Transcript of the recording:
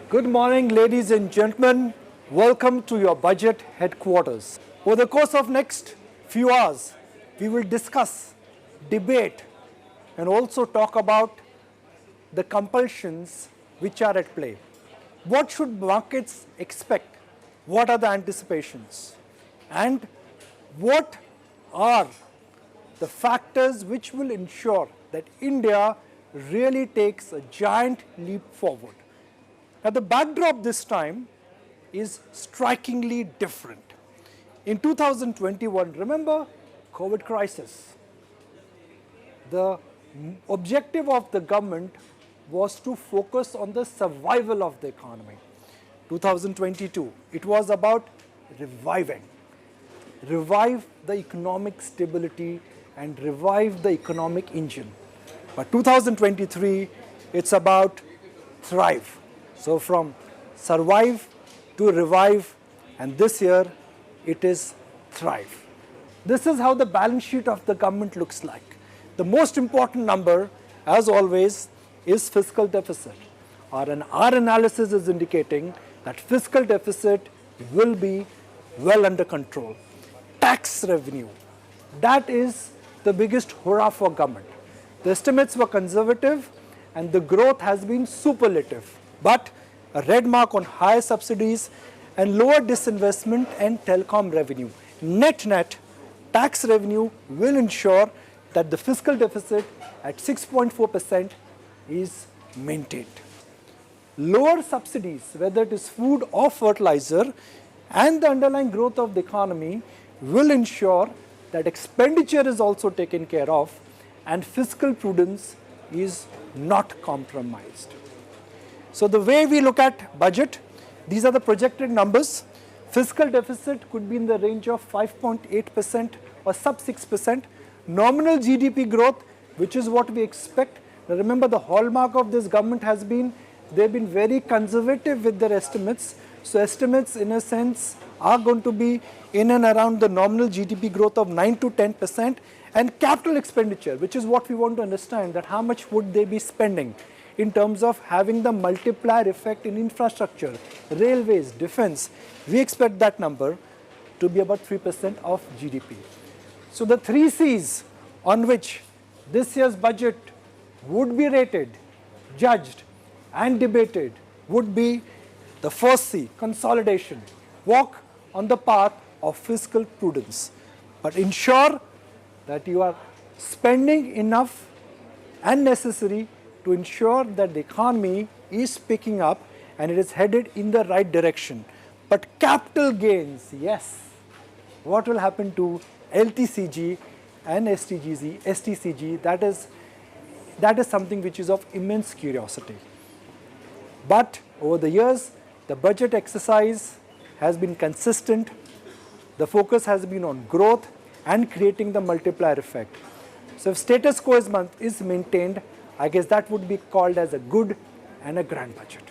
Good morning, ladies and gentlemen. Welcome to your budget headquarters. Over the course of next few hours, we will discuss, debate, and also talk about the compulsions which are at play. What should markets expect? What are the anticipations? And what are the factors which will ensure that India really takes a giant leap forward? Now, the backdrop this time is strikingly different. In 2021, remember COVID crisis. The objective of the government was to focus on the survival of the economy. 2022, it was about revive the economic stability and revive the economic engine. But 2023, it's about thrive. So from survive to revive, and this year it is thrive. This is how the balance sheet of the government looks like. The most important number, as always, is fiscal deficit. Our analysis is indicating that fiscal deficit will be well under control. Tax revenue, that is the biggest hurrah for government. The estimates were conservative and the growth has been superlative. But a red mark on higher subsidies and lower disinvestment and telecom revenue. Net, tax revenue will ensure that the fiscal deficit at 6.4% is maintained. Lower subsidies, whether it is food or fertilizer, and the underlying growth of the economy will ensure that expenditure is also taken care of and fiscal prudence is not compromised. So the way we look at budget, these are the projected numbers. Fiscal deficit could be in the range of 5.8% or sub 6%. Nominal GDP growth, which is what we expect. Now remember, the hallmark of this government has been, they've been very conservative with their estimates. So estimates, in a sense, are going to be in and around the nominal GDP growth of 9 to 10%. And capital expenditure, which is what we want to understand, that how much would they be spending in terms of having the multiplier effect in infrastructure, railways, defense. We expect that number to be about 3% of GDP. So the 3 C's on which this year's budget would be rated, judged, and debated would be the first C, consolidation. Walk on the path of fiscal prudence, but ensure that you are spending enough and necessary to ensure that the economy is picking up and it is headed in the right direction. But capital gains, yes, what will happen to LTCG and STCG, that is something which is of immense curiosity. But over the years, the budget exercise has been consistent. The focus has been on growth and creating the multiplier effect. So if status quo is maintained, I guess that would be called as a good and a grand budget.